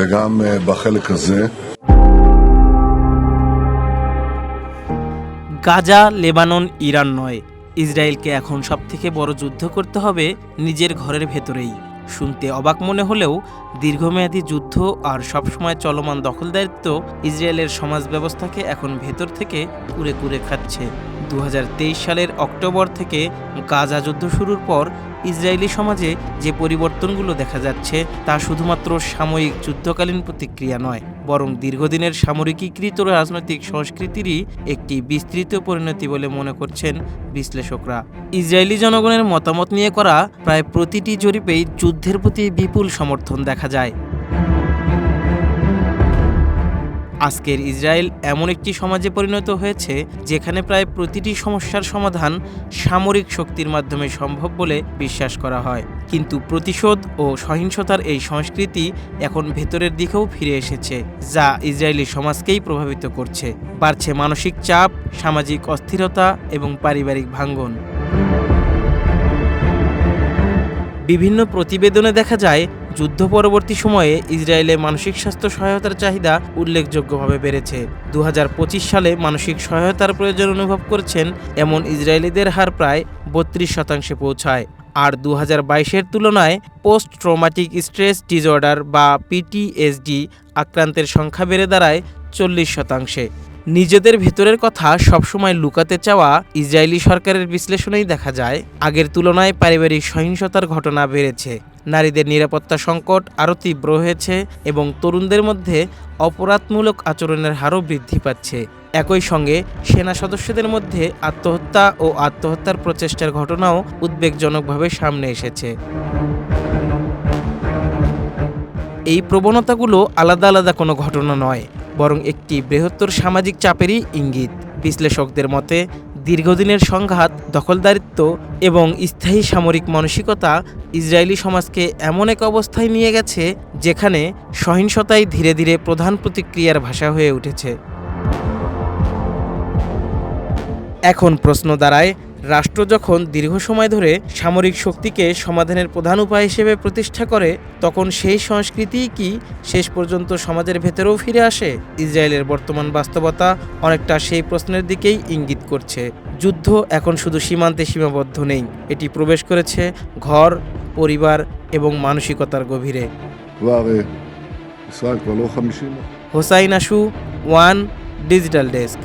וגם בחלק הזה. Gaza, Lebanon, Iran নয়, ইসরায়েলকে এখন সবথেকে বড় যুদ্ধ করতে হবে নিজের ঘরের ভেতরেই। শুনতে অবাক মনে হলেও দীর্ঘমেয়াদী যুদ্ধ আর সবসময় চলমান দখলদারিত্ব ইসরায়েলের সমাজ ব্যবস্থাকে এখন ভেতর থেকে কুরে কুরে খাচ্ছে। 2023 সালের অক্টোবর থেকে গাজা যুদ্ধ শুরুর পর ইসরায়েলি সমাজে যে পরিবর্তনগুলো দেখা যাচ্ছে তা শুধুমাত্র সাময়িক যুদ্ধকালীন প্রতিক্রিয়া নয়, বরং দীর্ঘদিনের সামরিকীকৃত রাজনৈতিক সংস্কৃতিরই একটি বিস্তৃত পরিণতি বলে মনে করছেন বিশ্লেষকরা। ইসরায়েলি জনগণের মতামত নিয়ে করা প্রায় প্রতিটি জরিপেই যুদ্ধের প্রতি বিপুল সমর্থন দেখা যায়। আজকের ইসরায়েল এমন একটি সমাজে পরিণত হয়েছে যেখানে প্রায় প্রতিটি সমস্যার সমাধান সামরিক শক্তির মাধ্যমে সম্ভব বলে বিশ্বাস করা হয়। কিন্তু প্রতিশোধ ও সহিংসতার এই সংস্কৃতি এখন ভেতরের দিকেও ফিরে এসেছে, যা ইসরায়েলি সমাজকেই প্রভাবিত করছে। বাড়ছে মানসিক চাপ, সামাজিক অস্থিরতা এবং পারিবারিক ভাঙ্গন। বিভিন্ন প্রতিবেদনে দেখা যায় যুদ্ধ পরবর্তী সময়ে ইসরায়েলে মানসিক স্বাস্থ্য সহায়তার চাহিদা উল্লেখযোগ্যভাবে বেড়েছে। 2025 সালে মানসিক সহায়তার প্রয়োজন অনুভব করেছেন এমন ইসরায়েলিদের হার প্রায় 32% পৌঁছায়। আর 2022-এর তুলনায় পোস্ট ট্রমাটিক স্ট্রেস ডিসঅর্ডার বা পিটিএসডি আক্রান্তের সংখ্যা বেড়ে দাঁড়ায় 40%। নিজেদের ভেতরের কথা সবসময় লুকাতে চাওয়া ইসরায়েলি সরকারের বিশ্লেষণেই দেখা যায় আগের তুলনায় পারিবারিক সহিংসতার ঘটনা বেড়েছে, নারীদের নিরাপত্তা সংকট আরও তীব্র হয়েছে এবং তরুণদের মধ্যে অপরাধমূলক আচরণের হারও বৃদ্ধি পাচ্ছে। একই সঙ্গে সেনা সদস্যদের মধ্যে আত্মহত্যা ও আত্মহত্যার প্রচেষ্টার ঘটনাও উদ্বেগজনকভাবে সামনে এসেছে। এই প্রবণতাগুলো আলাদা আলাদা কোনো ঘটনা নয়, বরং একটি বৃহত্তর সামাজিক চাপেরই ইঙ্গিত। বিশ্লেষকদের মতে দীর্ঘদিনের সংঘাত, দখলদারিত্ব এবং স্থায়ী সামরিক মানসিকতা ইসরায়েলি সমাজকে এমন এক অবস্থায় নিয়ে গেছে যেখানে সহিংসতাই ধীরে ধীরে প্রধান প্রতিক্রিয়ার ভাষা হয়ে উঠেছে। এখন প্রশ্ন দাঁড়ায়, রাষ্ট্র যখন দীর্ঘ সময় ধরে সামরিক শক্তিকে সমাধানের প্রধান উপায় হিসেবে প্রতিষ্ঠা করে, তখন সেই সংস্কৃতিই কি শেষ পর্যন্ত সমাজের ভেতরেও ফিরে আসে? ইসরায়েলের বর্তমান বাস্তবতা অনেকটা সেই প্রশ্নের দিকেই ইঙ্গিত করছে। যুদ্ধ এখন শুধু সীমান্তে সীমাবদ্ধ নেই, এটি প্রবেশ করেছে ঘর, পরিবার এবং মানসিকতার গভীরে। ישראל כבר לא 50. হোসাইন আশু, ওয়ান ডিজিটাল ডেস্ক।